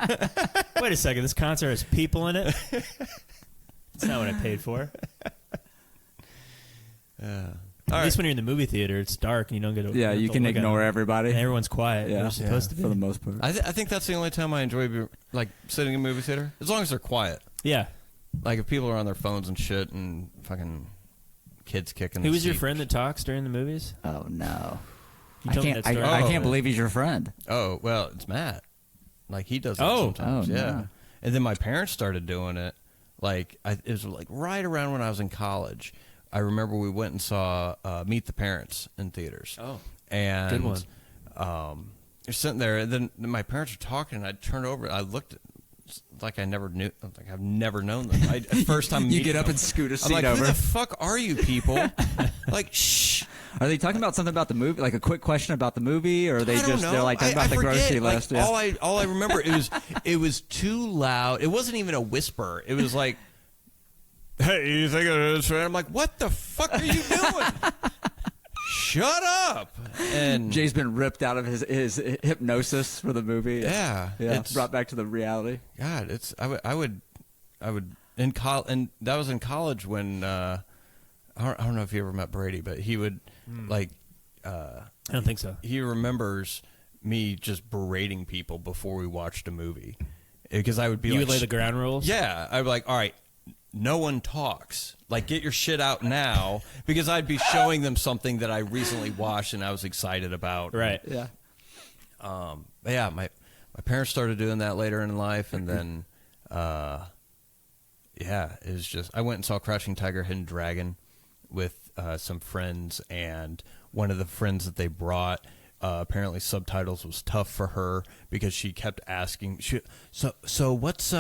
Wait a second. This concert has people in it? That's not what I paid for. At least when you're in the movie theater, it's dark and you don't get. Yeah, you can ignore everybody. And everyone's quiet. Yeah, They're supposed to be for the most part. I think that's the only time I enjoy like sitting in a movie theater, as long as they're quiet. Yeah. Like if people are on their phones and shit and fucking kids kicking. Who was your friend that talks during the movies? Oh no, You I told me can't. that story. I can't believe he's your friend. Oh well, it's Matt. Like he does it Oh. sometimes. Oh, Yeah. no. And then my parents started doing it. Like it was like right around when I was in college. I remember we went and saw Meet the Parents in theaters. Oh, and good one. You're sitting there, and then my parents were talking, and I turned over, I looked at, like I never knew, like I've never known them. First time You get up and scoot a seat I'm like, over. who the fuck are you people? Like, shh. Are they talking about something about the movie, like a quick question about the movie, or are they I don't just know. they're like talking about I the forget. grocery Like, list? Yeah. all I remember it was too loud. It wasn't even a whisper. It was like, hey, you think of this? I'm like, what the fuck are you doing? Shut up! And Jay's been ripped out of his hypnosis for the movie. yeah, It's brought back to the reality. God, it's I would in college, and that was in college when I don't know if you ever met Brady, but he would like I don't think so. he remembers me just berating people before we watched a movie because I would be You like, would lay the ground rules? yeah, I'd be like, all right, no one talks. Like, get your shit out now, because I'd be showing them something that I recently watched and I was excited about. Right. Yeah. But yeah, my parents started doing that later in life, and then, yeah, it was just, I went and saw Crouching Tiger, Hidden Dragon with some friends, and one of the friends that they brought, apparently subtitles was tough for her because she kept asking, so what's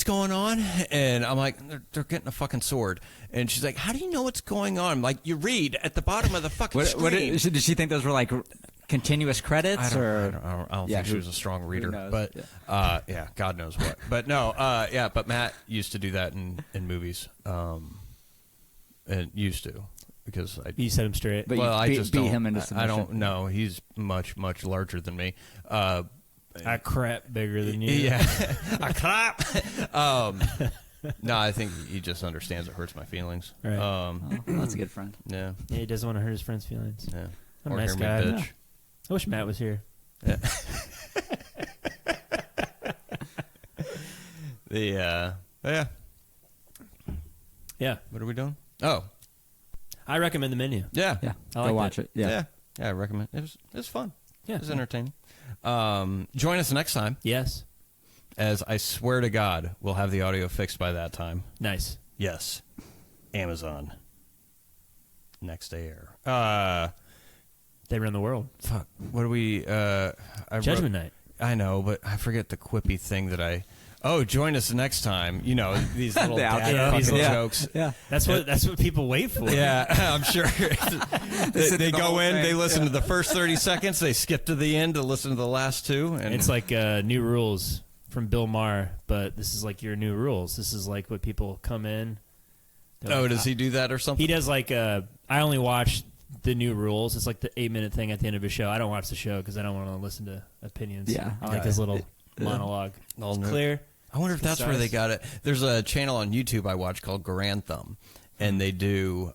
going on? And I'm like, they're getting a fucking sword. And she's like, how do you know what's going on? I'm like, you read at the bottom of the fucking screen. Did she think those were like continuous credits? I don't Yeah, think she was a strong reader. knows? But, yeah, God knows what. But no, yeah, but Matt used to do that in movies. And used to. Because You set him straight. But well, you I just beat don't. him into I submission. don't know. He's much, much larger than me. I crap bigger than you. Yeah, I clap. No, I think he just understands it hurts my feelings. Right. Oh, that's a good friend. Yeah, Yeah, he doesn't want to hurt his friend's feelings. yeah. I'm a Or nice hear me guy. bitch. I wish Matt was here. Yeah. Yeah. Yeah. What are we doing? Oh, I recommend the menu. yeah. Yeah, I go liked watch it. Yeah. I recommend. It was fun. Yeah. It was entertaining. Join us next time, Yes. as I swear to God, we'll have the audio fixed by that time. Nice. Yes, Amazon. Next air. They run the world. Fuck. What do we? Judgment Night. I know, but I forget the quippy thing that I. Oh, join us next time. You know, these little The dad outro. fucking Yeah. jokes. Yeah. That's what people wait for. Yeah, I'm sure. they the go whole in, thing. they listen to the first 30 seconds, they skip to the end to listen to the last two. And It's like new rules from Bill Maher, but this is like your new rules. This is like what people come in. They're oh, like, does he do that or something? He does like I only watch the new rules. It's like the 8-minute thing at the end of a show. I don't watch the show because I don't want to listen to opinions. Yeah. I like his little monologue. All It's new. clear. I wonder if that's where they got it. There's a channel on YouTube I watch called Grantham, and they do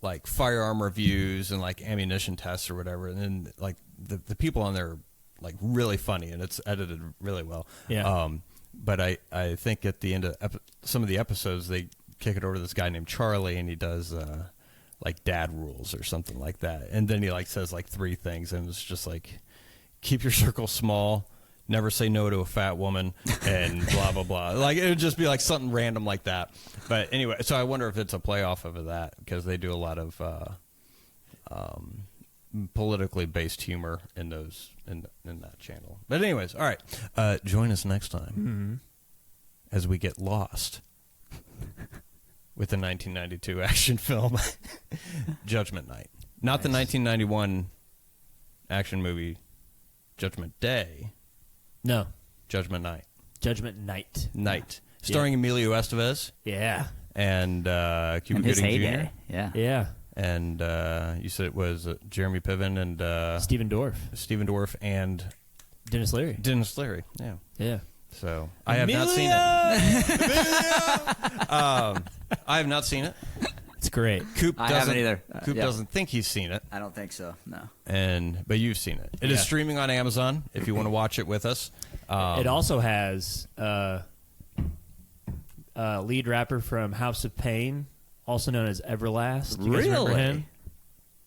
like firearm reviews and like ammunition tests or whatever. And then like the people on there are like really funny, and it's edited really well. Yeah. But I think at the end of some of the episodes, they kick it over to this guy named Charlie, and he does like dad rules or something like that. And then he like says like 3 things, and it's just like, keep your circle small, never say no to a fat woman, and blah, blah, blah. Like, it would just be like something random like that. But anyway, so I wonder if it's a playoff of that, because they do a lot of politically based humor in those in that channel. But anyways, all right. Join us next time as we get lost with the 1992 action film Judgment Night. Not the 1991 action movie Judgment Day. No. Judgment Night. Judgment Night. Starring Emilio Estevez Yeah. and Cuba In his Gooding Jr. heyday. Yeah. Yeah. And you said it was Jeremy Piven and Stephen Dorff. Stephen Dorff and Dennis Leary. Dennis Leary. Yeah. Yeah. So I have not seen it. I have not seen it. It's great. Coop I doesn't haven't either. Coop Yeah. doesn't think he's seen it, I don't think so. No. but you've seen it. It is Yeah. streaming on Amazon if you want to watch it with us. It also has lead rapper from House of Pain, also known as Everlast. Do you guys remember Really? him?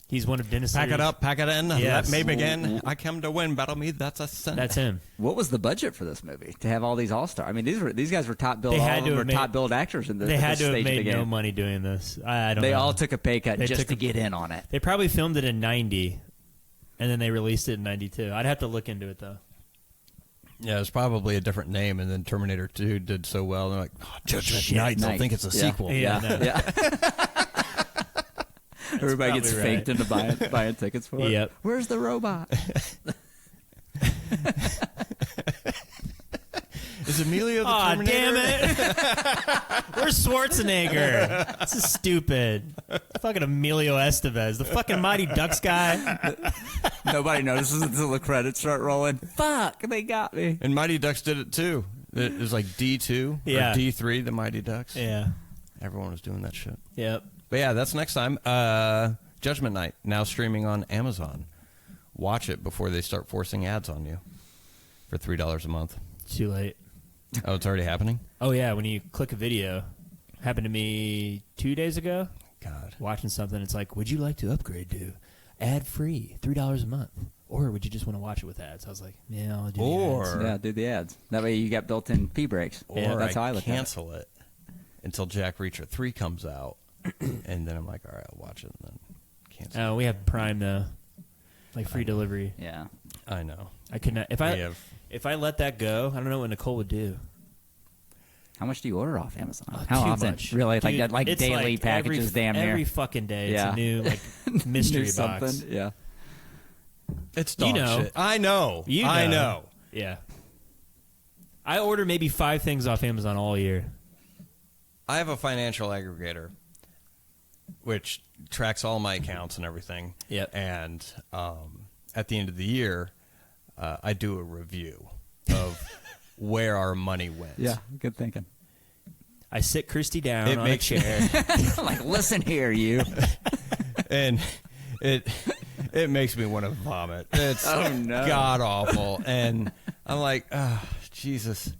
He's one of Dennis. Pack it up, pack it in. Yes. Let me begin. I come to win. Battle me. That's a sin. That's him. What was the budget for this movie to have all these all-stars? I mean, these guys were top billed. They had All of to them have were top billed actors in this. They at had this to have stage of the made no game. money doing this. I don't They know. all took a pay cut They just took to a- get in on it. They probably filmed it in 90, and then they released it in 92. I'd have to look into it, though. Yeah, it's probably a different name, and then Terminator 2 did so well. They're like, oh, Judgment Shit, Night. They'll Night. think it's a Yeah. sequel. Yeah. no. Yeah. Everybody gets probably faked into buying tickets for it. Yep. Where's the robot? Is Emilio the Aw, Terminator? damn it! Where's Schwarzenegger? This is stupid. Fucking Emilio Estevez, the fucking Mighty Ducks guy. Nobody notices until the credits start rolling. Fuck, they got me. And Mighty Ducks did it too. It was like D2 Yeah. or D3, the Mighty Ducks. Yeah. Everyone was doing that shit. Yep. But yeah, that's next time. Judgment Night, now streaming on Amazon. Watch it before they start forcing ads on you for $3 a month. Too late. Oh, it's already happening? Oh yeah, when you click a video, happened to me 2 days ago. God. Watching something, it's like, would you like to upgrade to ad free, $3 a month, or would you just want to watch it with ads? I was like, yeah, I'll do the ads. Or- Yeah, do the ads. That way you got built-in fee breaks. Or Yeah, that's how I look at it. cancel it until Jack Reacher 3 comes out. And then I'm like, all right, I'll watch it and then cancel Oh, we have Prime now, like free delivery. Yeah. it. I know. I could not We have- if I let that go. I don't know what Nicole would do. How much do you order off Amazon? Oh, How too often? much. Really? Dude, Like it's daily like packages, damn near. every fucking day. Yeah. It's a new like mystery New box. something. Yeah. It's dog You know. shit. I know. I know. Yeah. I order maybe 5 things off Amazon all year. I have a financial aggregator which tracks all my accounts and everything. Yep. And at the end of the year, I do a review of where our money went. Yeah. Good thinking. I sit Christy down It on makes a chair. Like, listen here, you. And it makes me want to vomit. It's Oh, no. god awful. And I'm like, oh, Jesus.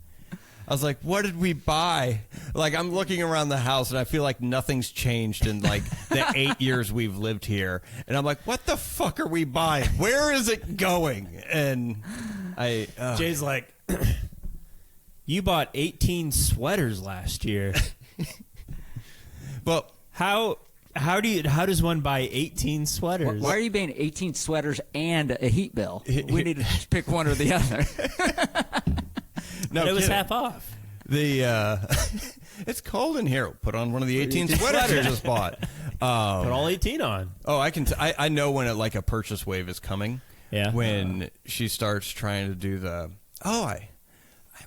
I was like, what did we buy? Like, I'm looking around the house and I feel like nothing's changed in like the 8 years we've lived here. And I'm like, what the fuck are we buying? Where is it going? And Jay's like, you bought 18 sweaters last year. well, How does one buy 18 sweaters? Why are you paying 18 sweaters and a heat bill? We need to pick one or the other. no, It was kidding. half off. It's cold in here. Put on one of the 18 sweaters you just bought. Put all 18 on. Oh, I know when a purchase wave is coming. Yeah. When she starts trying to do I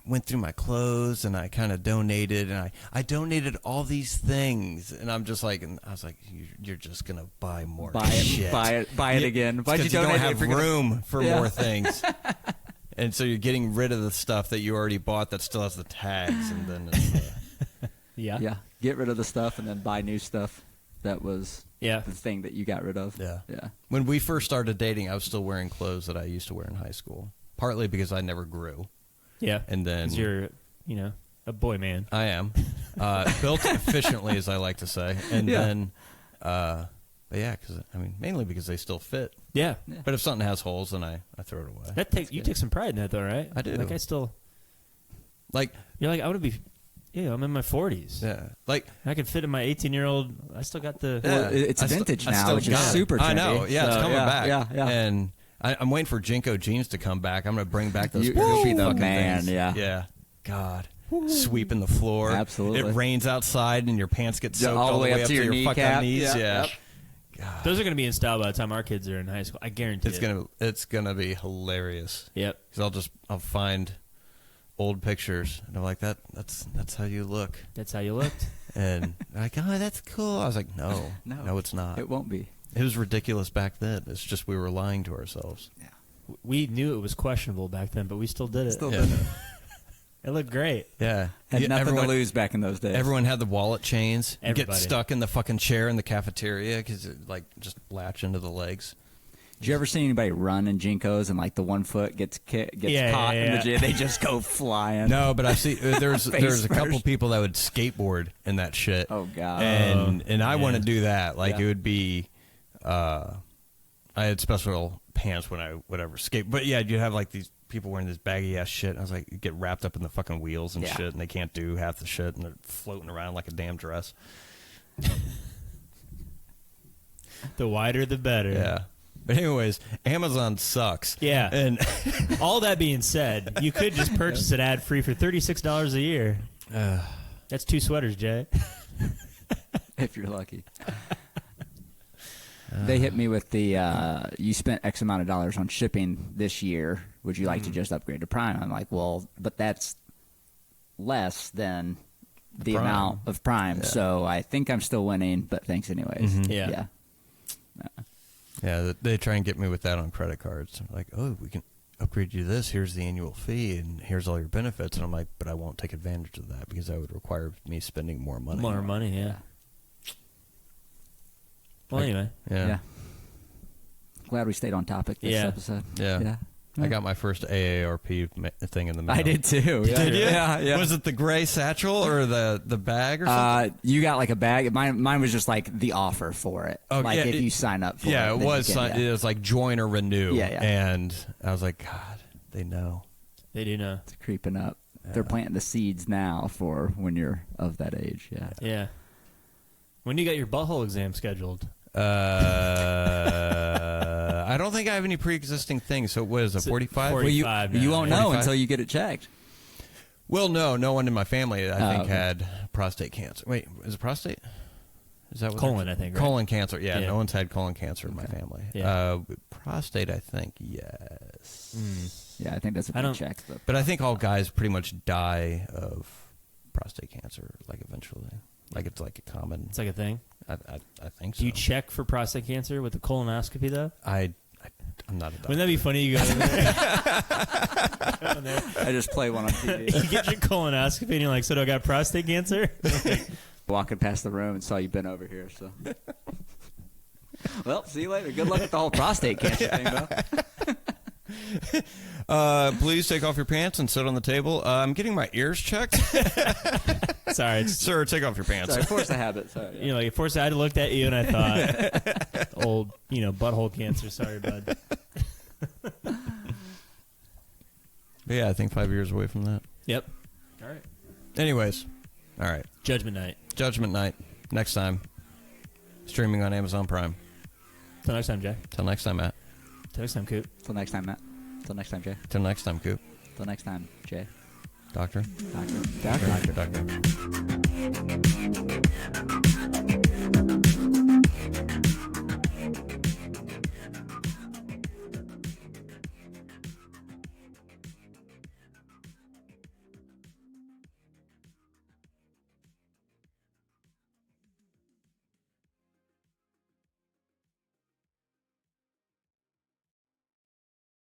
went through my clothes and I kind of donated and I donated all these things and I'm just like, and I was like, you're just gonna buy more shit. Buy it again. Why'd you Because you don't donate have if you're gonna- room for Yeah. more things. And so you're getting rid of the stuff that you already bought that still has the tags, and then it's, Yeah. Yeah. Get rid of the stuff and then buy new stuff. That was Yeah. the thing that you got rid of. Yeah. Yeah. when we first started dating, I was still wearing clothes that I used to wear in high school, partly because I never grew. Yeah. And then 'Cause you're, a boy man. I am built efficiently, as I like to say, and Yeah. then, but yeah, mainly because they still fit. Yeah. But if something has holes, then I throw it away. You take some pride in that, though, right? I do. Like, I still. Like, You're like, I want to be. Yeah, I'm in my 40s. yeah, like I can fit in my 18-year-old. I still got the. Well, it's vintage I now, still which is got it. super trendy. I know. Yeah, it's So, coming back. Yeah. And I'm waiting for Jinko jeans to come back. I'm going to bring back those You'll be the fucking man, things. yeah. Yeah. God. Sweeping the floor. Absolutely. It rains outside and your pants get Yeah, soaked all the way up to your fucking kneecap. knees. Yeah. Yeah. Yep. God. Those are going to be in style by the time our kids are in high school. I guarantee It's gonna be hilarious. Yep. Because I'll find old pictures and I'm like that's how you look. That's how you looked. And they're like, oh, that's cool. I was like, no, it's not. It won't be. It was ridiculous back then. It's just we were lying to ourselves. We knew it was questionable back then, but we still did it. Still Yeah. did it. It looked great. Yeah. Had nothing everyone, to lose back in those days. Everyone had the wallet chains. Get Everybody. stuck in the fucking chair in the cafeteria because it like just latch into the legs. Did you ever see anybody run in Jinkos and like the one foot gets caught in the gym? They just go flying. No, but I see there's Face a couple first. people that would skateboard in that shit. Oh, God. And I want to do that. Like Yeah. it would be. I had special pants when I whatever skate, but yeah, you'd have like these people wearing this baggy ass shit. I was like, you get wrapped up in the fucking wheels and Yeah. shit, and they can't do half the shit, and they're floating around like a damn dress. The wider, the better. Yeah. But anyways, Amazon sucks. Yeah. And All that being said, you could just purchase it ad-free for $36 a year. That's 2 sweaters, Jay. If you're lucky. They hit me with the, you spent X amount of dollars on shipping this year. Would you like to just upgrade to Prime? I'm like, well, but that's less than the Prime. amount of Prime. Yeah. So I think I'm still winning, but thanks anyways. Yeah. yeah, they try and get me with that on credit cards. Like, oh, we can upgrade you to this. Here's the annual fee, and here's all your benefits. And I'm like, but I won't take advantage of that because that would require me spending more money. More money, yeah. Well, anyway. Yeah. Glad we stayed on topic this Yeah. episode. Yeah. I got my first AARP thing in the mail. I did too. Yeah. Did you? Yeah. Was it the gray satchel or the bag or something? You got like a bag. Mine was just like the offer for it. Oh, like yeah, if you sign up for it. Yeah, it then was. you can, It was like join or renew. Yeah, yeah. And I was like, God, they know. They do know. It's creeping up. They're planting the seeds now for when you're of that age. Yeah. Yeah. When you got your butthole exam scheduled? I don't think I have any pre-existing things. So what is it, 45? 45 You now, won't yeah. know 45? until you get it checked. Well, no one in my family, I think, okay. had prostate cancer. Wait, is it prostate? Is that what Colon, they're- I think, right? Colon cancer. Yeah, Yeah. no one's had colon cancer in my family. Yeah. Prostate, I think, yes. Yeah, I think that's a I big don't- check. But I think all guys pretty much die of prostate cancer, like eventually. Like it's like a common. It's like a thing. I think so. Do you check for prostate cancer with the colonoscopy, though? I'm not a doctor. Wouldn't that be funny? You go in there, I just play one on TV. you get your colonoscopy, and you're like, so do I got prostate cancer? Walking past the room and saw you bent over here. So, well, see you later. Good luck with the whole prostate cancer thing, though. Please take off your pants and sit on the table. I'm getting my ears checked. Sorry, it's, Sir, take off your pants. Sorry, force the habit. Sorry. Yeah. you know, like, first I looked at you and I thought, old, butthole cancer. Sorry, bud. But yeah, I think 5 years away from that. Yep. All right. Anyways, all right. Judgment Night. Judgment Night. Next time. Streaming on Amazon Prime. Till next time, Jay. Till next time, Matt. Till next time, Coop. Till next time, Matt. Till next time, Jay. Till next time, Coop. Till next time, Jay. Doctor. Doctor. Doctor.